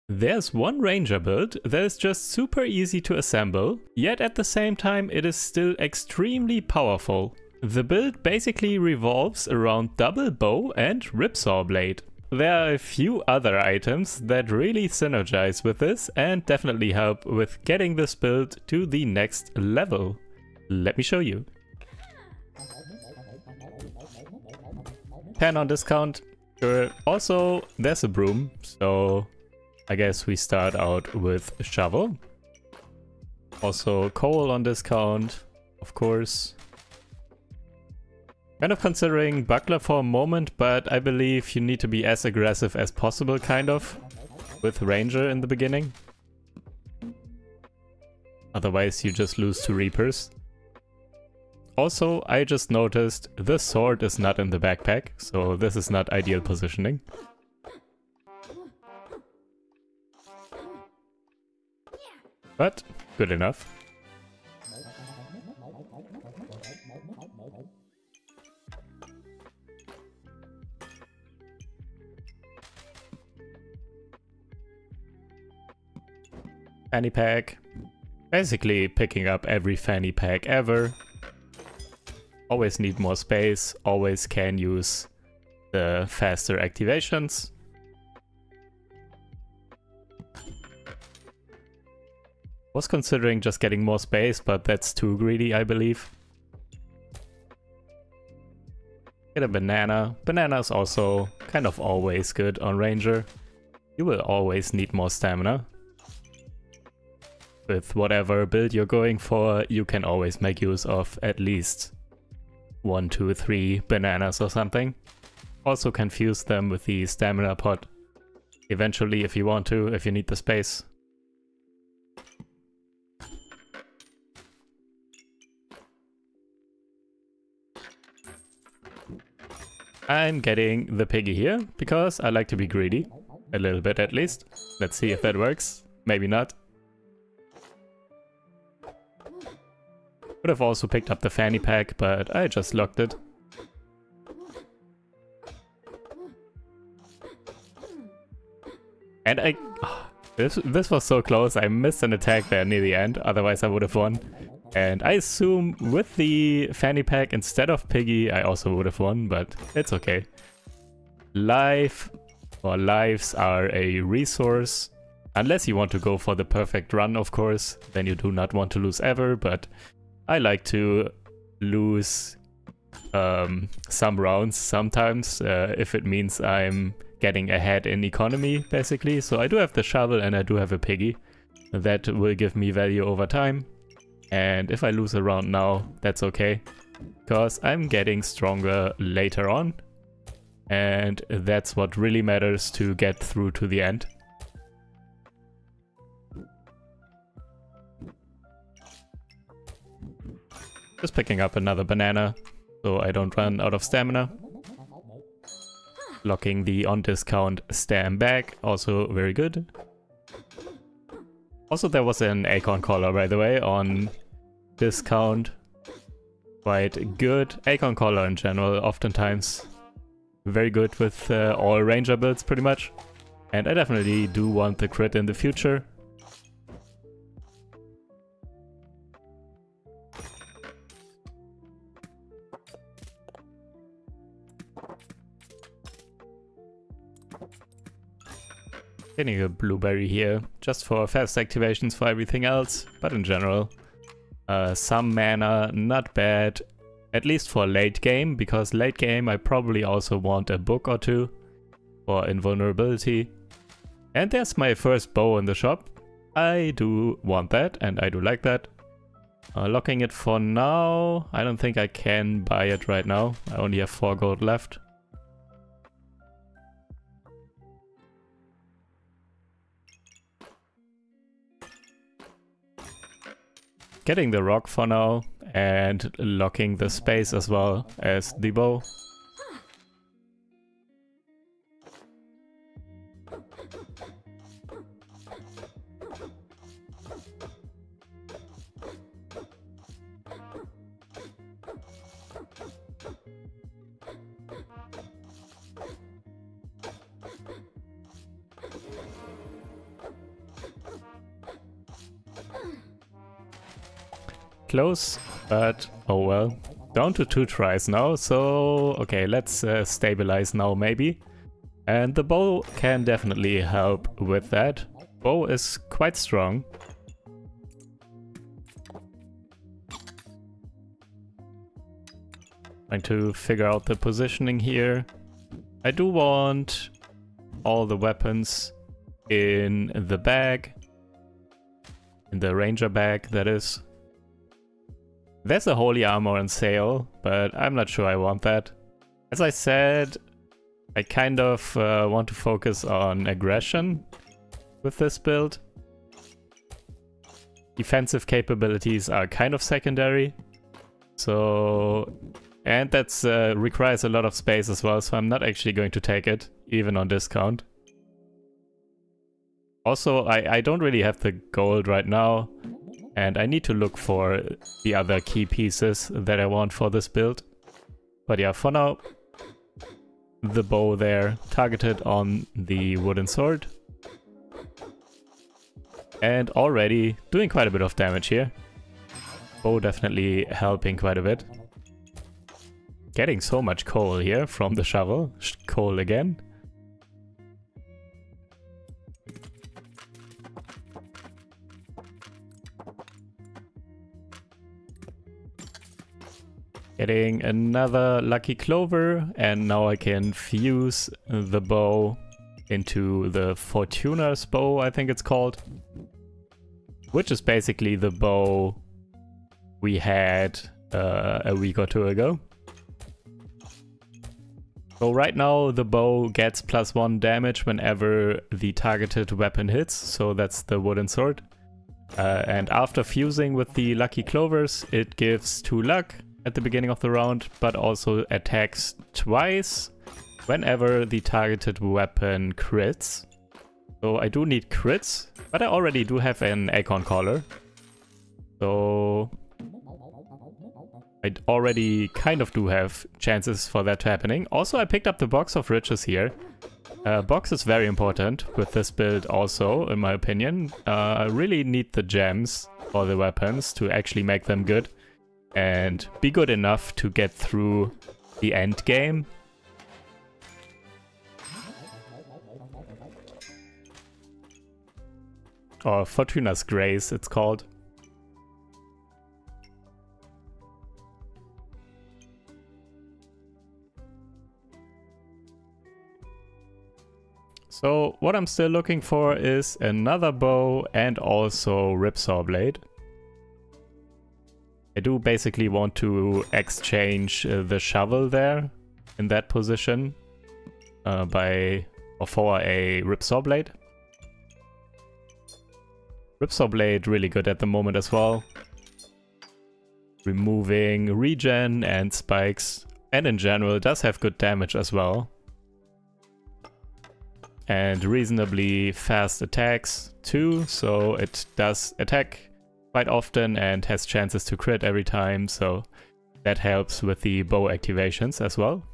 There's one ranger build that is just super easy to assemble, yet at the same time it is still extremely powerful. The build basically revolves around double bow and ripsaw blade. There are a few other items that really synergize with this and definitely help with getting this build to the next level. Let me show you. 10 on discount. Sure. Also, there's a broom, so I guess we start out with a shovel. Also coal on discount, of course. Kind of considering buckler for a moment, but I believe you need to be as aggressive as possible, kind of, with ranger in the beginning. Otherwise you just lose to reapers. Also, I just noticed the sword is not in the backpack, so this is not ideal positioning. But good enough. Fanny pack. Basically picking up every fanny pack ever. Always need more space, always can use the faster activations. Was considering just getting more space, but that's too greedy, I believe. Get a banana. Banana is also kind of always good on ranger. You will always need more stamina. With whatever build you're going for, you can always make use of at least 1, 2, 3 bananas or something. Also can fuse them with the stamina pot eventually if you want to, if you need the space. I'm getting the piggy here, because I like to be greedy. A little bit at least. Let's see if that works. Maybe not. Could have also picked up the fanny pack, but I just locked it. And this was so close, I missed an attack there near the end, otherwise I would have won. And I assume with the fanny pack instead of piggy, I also would have won, but it's okay. Lives are a resource. Unless you want to go for the perfect run, of course, then you do not want to lose ever, but I like to lose some rounds sometimes, if it means I'm getting ahead in economy, basically. So I do have the shovel and I do have a piggy. That will give me value over time. And if I lose a round now, that's okay, because I'm getting stronger later on. And that's what really matters to get through to the end. Just picking up another banana, so I don't run out of stamina. Locking the on discount stam back, also very good. Also there was an acorn collar, by the way, on discount. Quite good. Acorn collar in general, oftentimes very good with all ranger builds pretty much. And I definitely do want the crit in the future. Getting a blueberry here, just for fast activations for everything else, but in general. Some mana, not bad, at least for late game, because late game I probably also want a book or two for invulnerability. And there's my first bow in the shop. I do want that, and I do like that. Locking it for now. I don't think I can buy it right now. I only have 4 gold left. Getting the rock for now, and locking the space as well as the bow. Close, but oh well. Down to 2 tries now, so okay, let's stabilize now maybe. And the bow can definitely help with that. Bow is quite strong. Trying to figure out the positioning here. I do want all the weapons in the bag. In the ranger bag, that is. There's a holy armor on sale, but I'm not sure I want that. As I said, I kind of want to focus on aggression with this build. Defensive capabilities are kind of secondary. So, and that's requires a lot of space as well, so I'm not actually going to take it, even on discount. Also, I don't really have the gold right now, and I need to look for the other key pieces that I want for this build. But yeah, for now, the bow there, targeted on the wooden sword. And already doing quite a bit of damage here. Bow definitely helping quite a bit. Getting so much coal here from the shovel. Coal again. Getting another lucky clover, and now I can fuse the bow into the Fortuna's bow, I think it's called. Which is basically the bow we had a week or two ago. So right now the bow gets +1 damage whenever the targeted weapon hits, so that's the wooden sword. And after fusing with the lucky clovers, it gives 2 luck at the beginning of the round, but also attacks twice whenever the targeted weapon crits. So I do need crits, but I already do have an acorn collar. So I already kind of do have chances for that happening. Also, I picked up the box of riches here. Box is very important with this build also, in my opinion. I really need the gems for the weapons to actually make them good and be good enough to get through the end game. Or Fortuna's Grace, it's called. So what I'm still looking for is another bow and also ripsaw blade. I do basically want to exchange the shovel there in that position for a ripsaw blade. Ripsaw blade really good at the moment as well. Removing regen and spikes, and in general does have good damage as well. And reasonably fast attacks too, so it does attack quite often and has chances to crit every time, so that helps with the bow activations as well.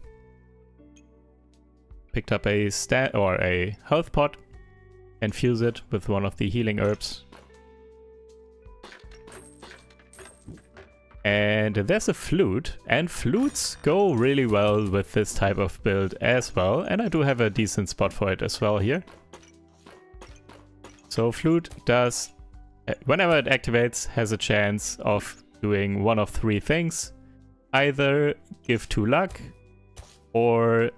Picked up a health pot and fuse it with one of the healing herbs. And there's a flute, and flutes go really well with this type of build as well, and I do have a decent spot for it as well here. So flute does, whenever it activates, has a chance of doing one of 3 things. Either give 2 luck, or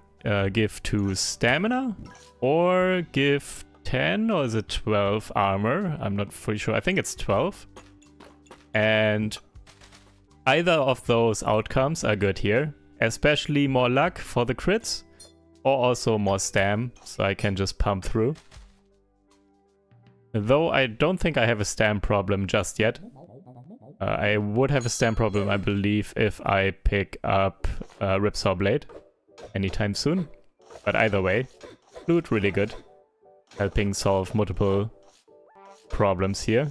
give 2 stamina, or give 10 or is it 12 armor? I'm not fully sure, I think it's 12. And either of those outcomes are good here, especially more luck for the crits, or also more stam, so I can just pump through. Though I don't think I have a stam problem just yet. I would have a stam problem, I believe, if I pick up Ripsaw Blade anytime soon. But either way, flute really good, helping solve multiple problems here.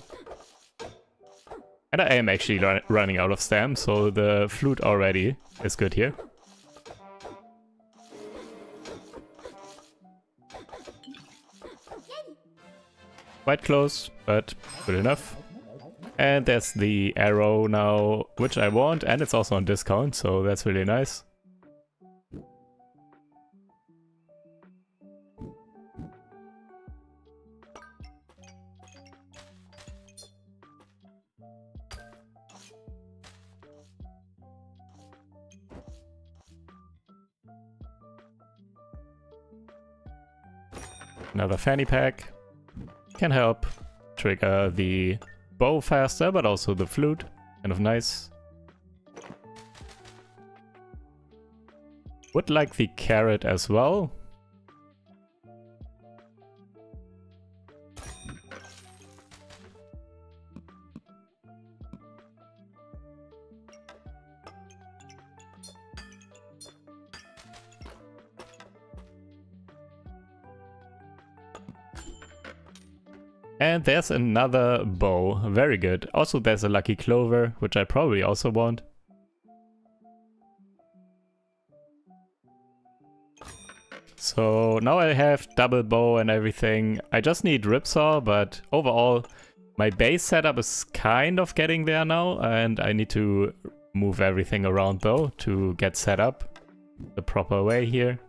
And I am actually running out of stam, so the flute already is good here. Quite close, but good enough. And there's the arrow now, which I want, and it's also on discount, so that's really nice. Another fanny pack can help trigger the bow faster, but also the flute. Kind of nice. Would like the carrot as well. And there's another bow, very good. Also there's a lucky clover, which I probably also want. So now I have double bow and everything. I just need ripsaw, but overall my base setup is kind of getting there now, and I need to move everything around though to get set up the proper way here.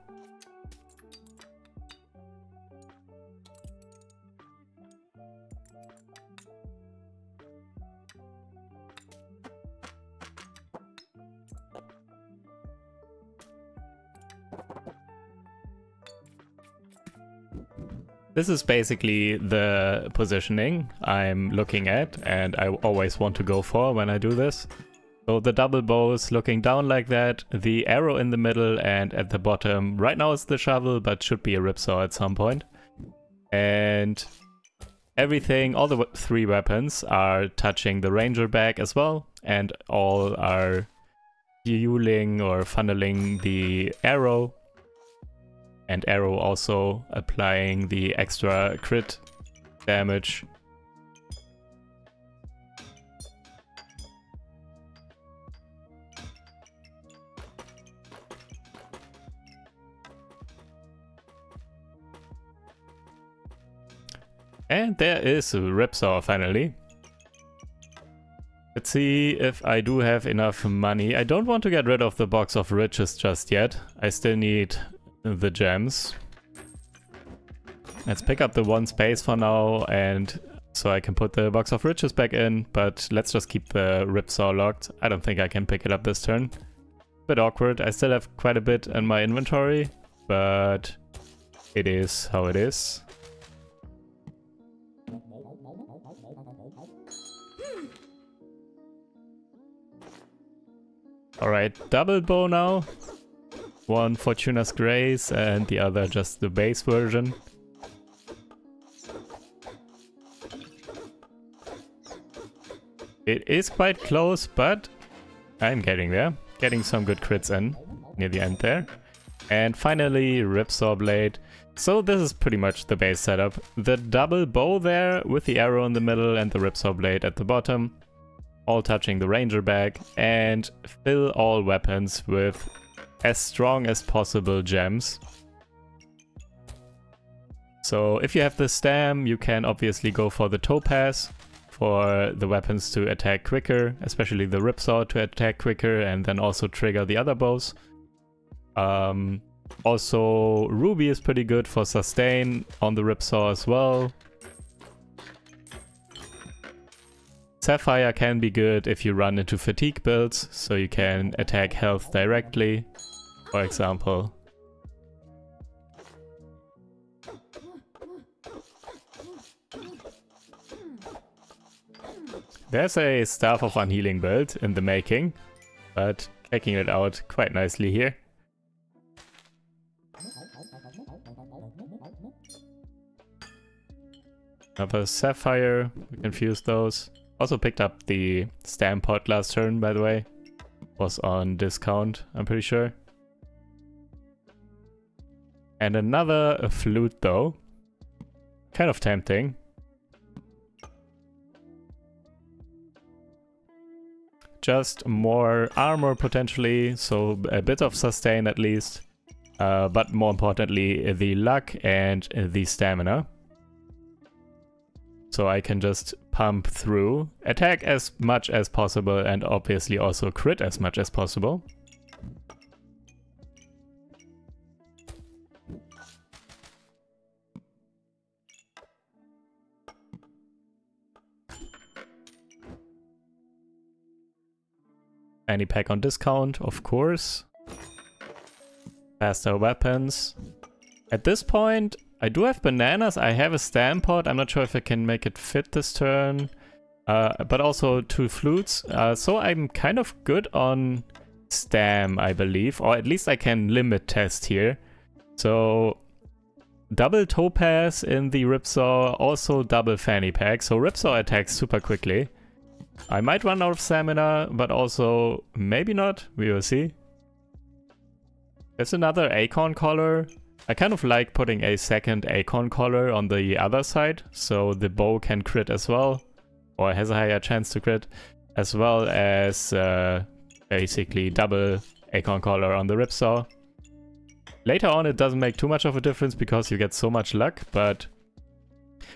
This is basically the positioning I'm looking at, and I always want to go for when I do this. So the double bow is looking down like that, the arrow in the middle, and at the bottom, right now it's the shovel, but should be a ripsaw at some point. And everything, all the three weapons are touching the ranger bag as well, and all are fueling or funneling the arrow. And arrow also applying the extra crit damage. And there is a ripsaw finally. Let's see if I do have enough money. I don't want to get rid of the box of riches just yet. I still need the gems. Let's pick up the one space for now, and so I can put the box of riches back in, but let's just keep the ripsaw locked. I don't think I can pick it up this turn. Bit awkward. I still have quite a bit in my inventory, but it is how it is. Alright, double bow now. One Fortuna's Grace and the other just the base version. It is quite close, but I'm getting there. Getting some good crits in near the end there. And finally, ripsaw blade. So this is pretty much the base setup. The double bow there with the arrow in the middle and the ripsaw blade at the bottom. All touching the ranger bag, and fill all weapons with as strong as possible gems. So if you have the stam, you can obviously go for the topaz for the weapons to attack quicker, especially the ripsaw to attack quicker and then also trigger the other bows. Also ruby is pretty good for sustain on the ripsaw as well. Sapphire can be good if you run into fatigue builds, so you can attack health directly, for example. There's a Staff of Unhealing build in the making, but checking it out quite nicely here. Another Sapphire, we can fuse those. Also picked up the stam pot last turn, by the way. Was on discount, I'm pretty sure. And another flute though. Kind of tempting. Just more armor potentially, so a bit of sustain at least. But more importantly, the luck and the stamina. So I can just pump through, attack as much as possible, and obviously also crit as much as possible. Any pack on discount, of course. Faster weapons. At this point, I do have bananas, I have a stam pot, I'm not sure if I can make it fit this turn. But also 2 flutes, so I'm kind of good on stam, I believe. Or at least I can limit test here. So, double topaz in the ripsaw, also double fanny pack. So ripsaw attacks super quickly. I might run out of stamina, but also maybe not, we will see. There's another acorn collar. I kind of like putting a second acorn collar on the other side, so the bow can crit as well, or has a higher chance to crit, as well as basically double acorn collar on the ripsaw. Later on it doesn't make too much of a difference because you get so much luck, but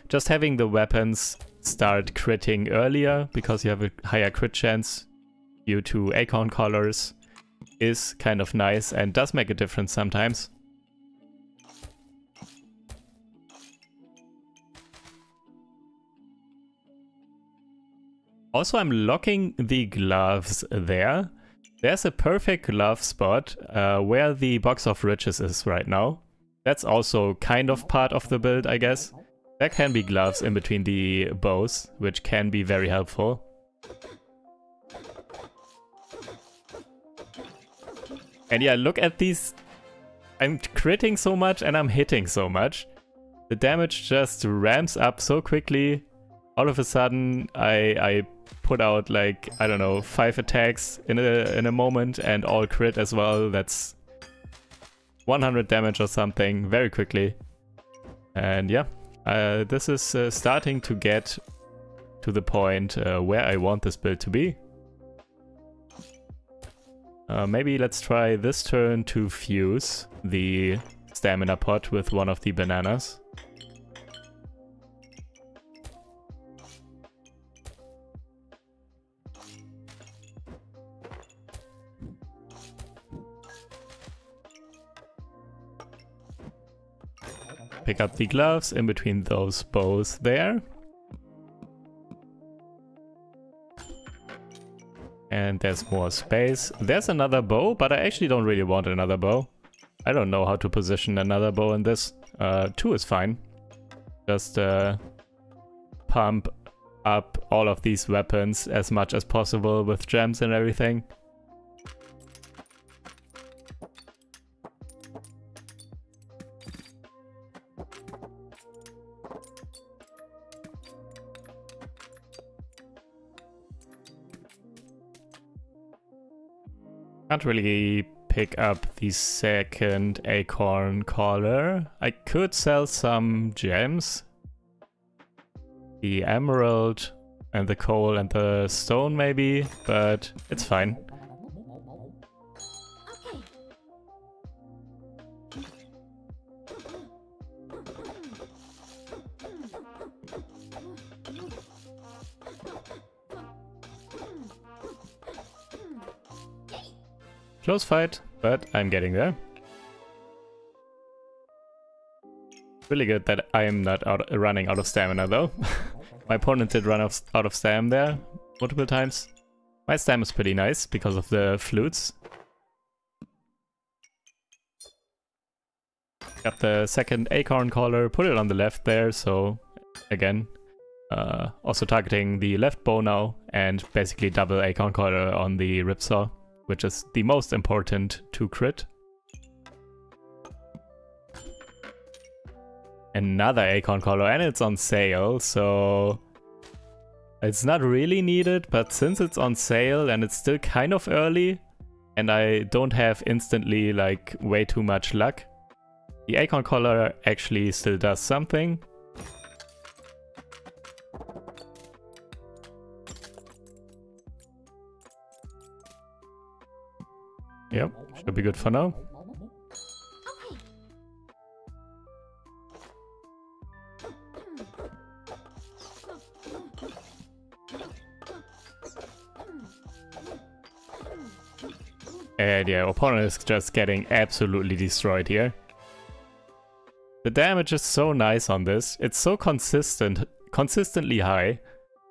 just having the weapons start critting earlier because you have a higher crit chance due to acorn collars is kind of nice and does make a difference sometimes. Also, I'm locking the gloves there. There's a perfect glove spot where the box of riches is right now. That's also kind of part of the build, I guess. There can be gloves in between the bows, which can be very helpful. And yeah, look at these. I'm critting so much and I'm hitting so much. The damage just ramps up so quickly. All of a sudden, I put out like, I don't know, 5 attacks in a moment and all crit as well. That's 100 damage or something very quickly. And yeah. This is starting to get to the point where I want this build to be. Maybe let's try this turn to fuse the stamina pot with one of the bananas. Pick up the gloves in between those bows there. And there's more space. There's another bow, but I actually don't really want another bow. I don't know how to position another bow in this. 2 is fine. Just pump up all of these weapons as much as possible with gems and everything. Can't really pick up the second acorn collar. I could sell some gems. The emerald and the coal and the stone maybe, but it's fine. Close fight, but I'm getting there. Really good that I am not running out of stamina though. My opponent did run out of stam there multiple times. My stam is pretty nice because of the flutes. Got the second acorn collar, put it on the left there, so again, also targeting the left bow now, and basically double acorn collar on the ripsaw, which is the most important to crit. Another acorn collar, and it's on sale, so it's not really needed, but since it's on sale and it's still kind of early, and I don't have instantly like way too much luck, the acorn collar actually still does something. Yep, should be good for now. And yeah, opponent is just getting absolutely destroyed here. The damage is so nice on this. It's so consistently high.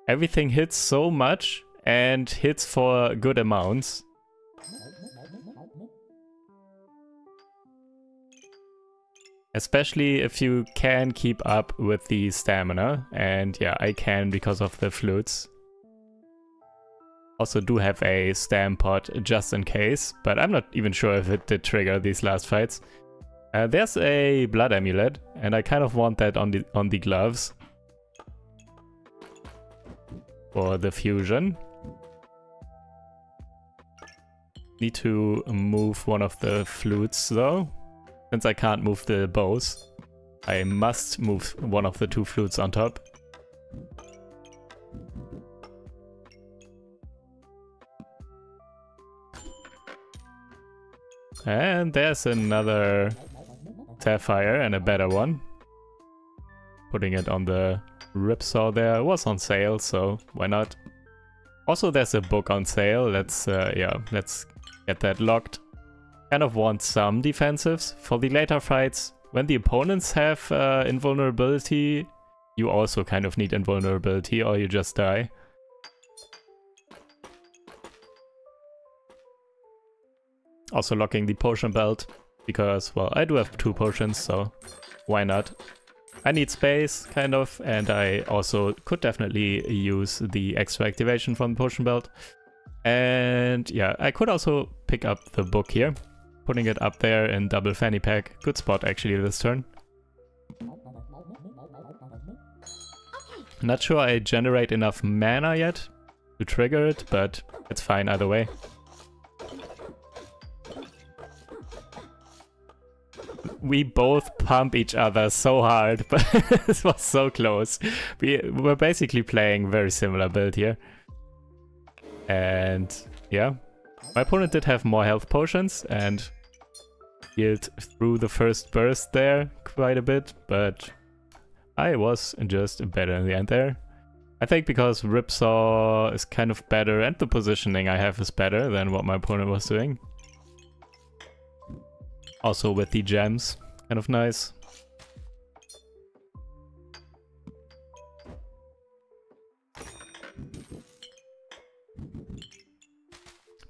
Everything hits so much and hits for good amounts. Especially if you can keep up with the stamina. And yeah, I can because of the flutes. Also do have a stam pot just in case, but I'm not even sure if it did trigger these last fights. There's a blood amulet, and I kind of want that on the gloves for the fusion. Need to move one of the flutes though. Since I can't move the bows, I must move one of the two flutes on top. And there's another sapphire and a better one. Putting it on the ripsaw there. It was on sale, so why not? Also, there's a book on sale. Let's get that locked. Kind of want some defensives for the later fights. When the opponents have invulnerability, you also kind of need invulnerability or you just die. Also locking the potion belt, because, well, I do have 2 potions, so why not? I need space, kind of, and I also could definitely use the extra activation from the potion belt. And yeah, I could also pick up the book here, putting it up there in double fanny pack. Good spot actually this turn. Not sure I generate enough mana yet to trigger it, but it's fine either way. We both pump each other so hard, but this was so close. We're basically playing very similar build here. And yeah, my opponent did have more health potions and healed through the first burst there quite a bit, but I was just better in the end there. I think because ripsaw is kind of better and the positioning I have is better than what my opponent was doing. Also with the gems, kind of nice.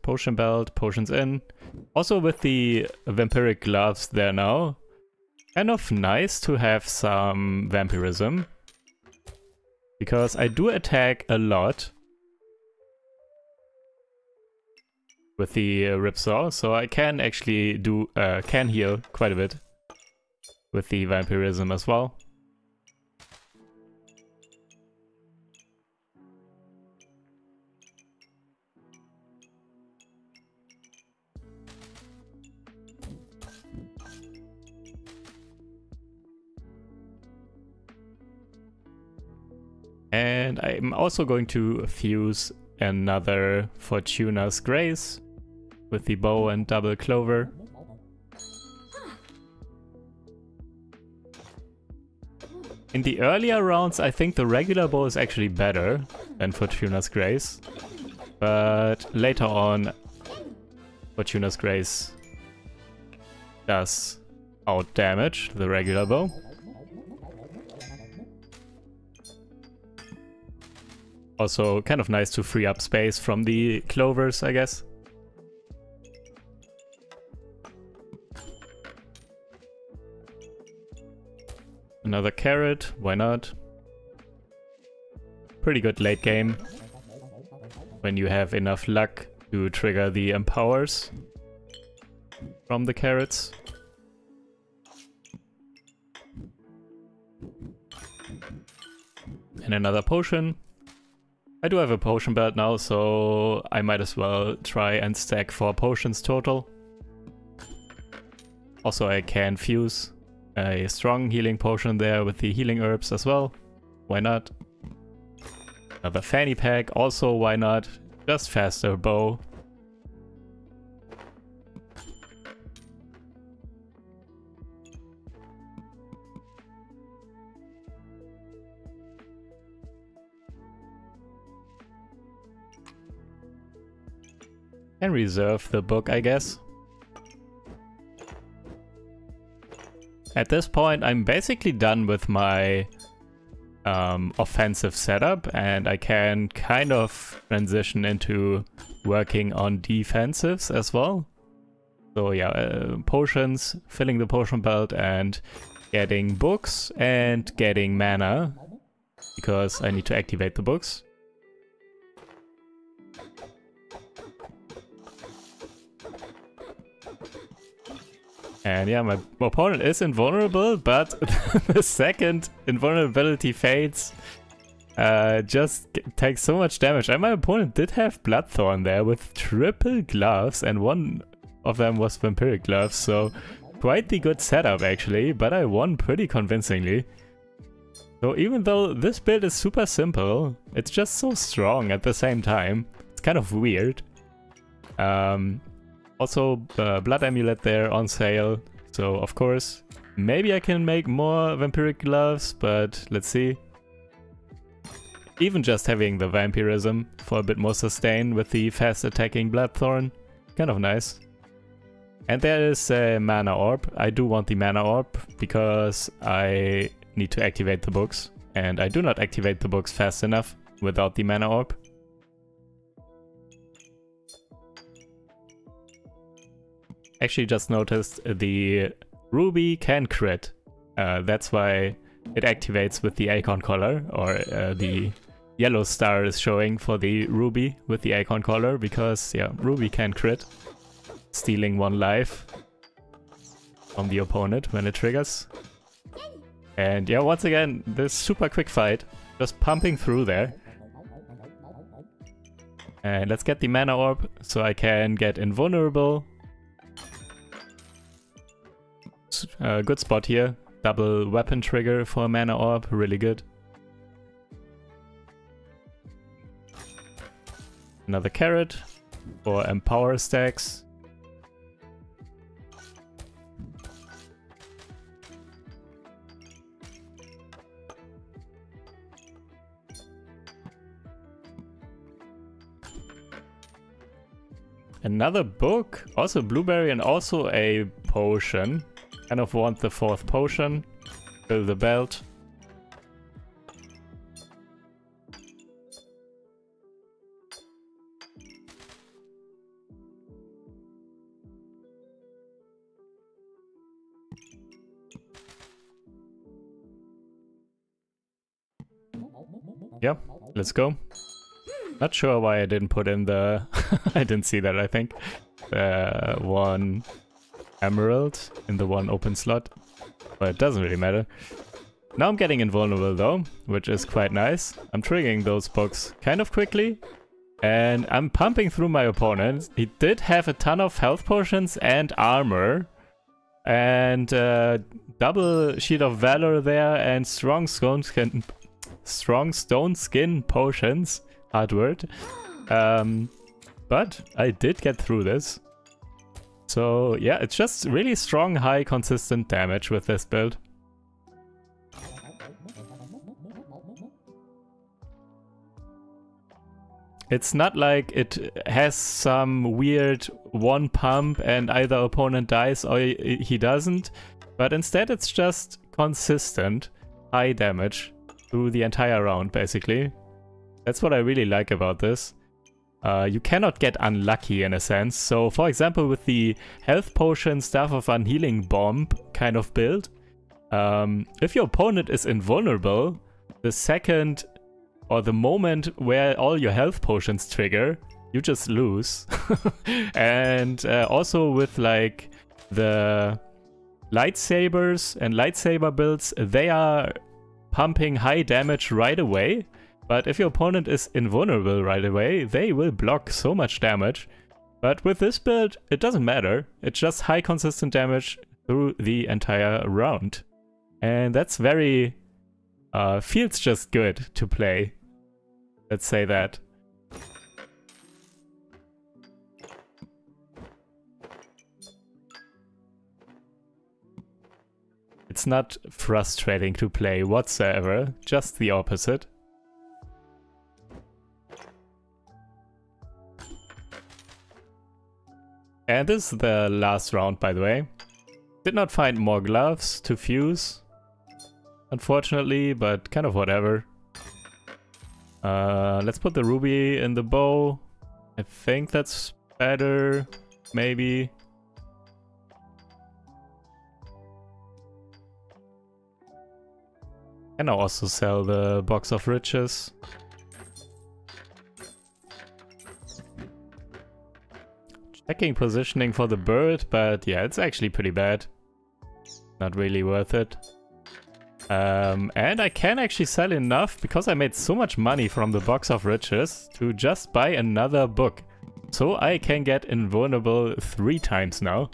Potion belt, potions in. Also with the vampiric gloves there now. Kind of nice to have some vampirism. Because I do attack a lot with the ripsaw, so I can actually do can heal quite a bit with the vampirism as well. And I'm also going to fuse another Fortuna's Grace with the bow and double clover. In the earlier rounds, I think the regular bow is actually better than Fortuna's Grace. But later on, Fortuna's Grace does out damage the regular bow. Also kind of nice to free up space from the clovers, I guess. Another carrot, why not? Pretty good late game when you have enough luck to trigger the empowers from the carrots. And another potion. I do have a potion belt now, so I might as well try and stack 4 potions total. Also I can fuse a strong healing potion there with the healing herbs as well. Why not? Another fanny pack, also why not? Just faster bow. Can reserve the book, I guess. At this point, I'm basically done with my offensive setup, and I can kind of transition into working on defensives as well. So yeah, potions, filling the potion belt, and getting books and getting mana, because I need to activate the books. And yeah, my opponent is invulnerable, but the second invulnerability fades, just takes so much damage. And my opponent did have Bloodthorn there with triple gloves, and one of them was vampiric gloves, so quite the good setup actually, but I won pretty convincingly. So even though this build is super simple, it's just so strong at the same time. It's kind of weird. Also, Blood Amulet there on sale, so of course, maybe I can make more vampiric gloves, but let's see. Even just having the vampirism for a bit more sustain with the fast attacking Bloodthorn, kind of nice. And there is a mana orb. I do want the mana orb because I need to activate the books, and I do not activate the books fast enough without the mana orb. Actually just noticed the ruby can crit. That's why it activates with the acorn collar, or the yellow star is showing for the ruby with the acorn collar, because yeah, ruby can crit, stealing 1 life from the opponent when it triggers. And yeah, once again, this super quick fight, just pumping through there. And let's get the mana orb so I can get invulnerable. Good spot here. Double weapon trigger for a mana orb, really good. Another carrot for empower stacks. Another book, also blueberry, and also a potion. Kind of want the 4th potion. Fill the belt. Yeah, let's go. Not sure why I didn't put in the... I didn't see that, I think. 1 emerald in the 1 open slot. But it doesn't really matter. Now I'm getting invulnerable though, which is quite nice. I'm triggering those books kind of quickly. And I'm pumping through my opponent. He did have a ton of health potions and armor. And double Shield of Valor there, and strong stone skin potions. Hard word. But I did get through this. So yeah, it's just really strong, high, consistent damage with this build. It's not like it has some weird 1 pump and either opponent dies or he doesn't, but instead it's just consistent, high damage through the entire round, basically. That's what I really like about this. You cannot get unlucky in a sense. So for example, with the health potion Staff of Unhealing Bomb kind of build, if your opponent is invulnerable, the second or the moment where all your health potions trigger, you just lose. And also with like the lightsabers and lightsaber builds, they are pumping high damage right away. But if your opponent is invulnerable right away, they will block so much damage. But with this build, it doesn't matter. It's just high consistent damage through the entire round. And that's very... feels just good to play. Let's say that. It's not frustrating to play whatsoever, just the opposite. And this is the last round, by the way. Did not find more gloves to fuse, unfortunately, but kind of whatever. Let's put the ruby in the bow. I think that's better, maybe. Can I also sell the box of riches? Checking positioning for the bird, but yeah, it's actually pretty bad. Not really worth it. And I can actually sell enough because I made so much money from the box of riches to just buy another book. So I can get invulnerable 3 times now.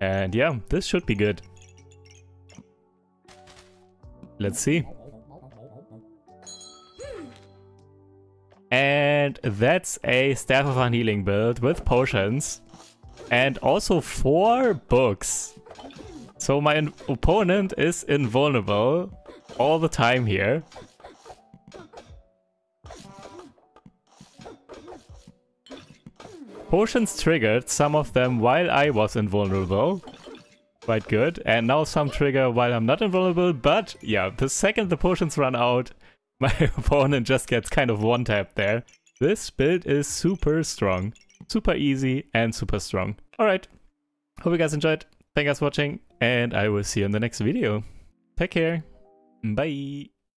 And yeah, this should be good. Let's see. And that's a Staff of Unhealing build with potions. And also 4 books. So my opponent is invulnerable all the time here. Potions triggered, some of them while I was invulnerable. Quite good. And now some trigger while I'm not invulnerable. But yeah, the second the potions run out, my opponent just gets kind of one-tapped there. This build is super strong. Super easy and super strong. Alright. Hope you guys enjoyed. Thank you guys for watching. And I will see you in the next video. Take care. Bye.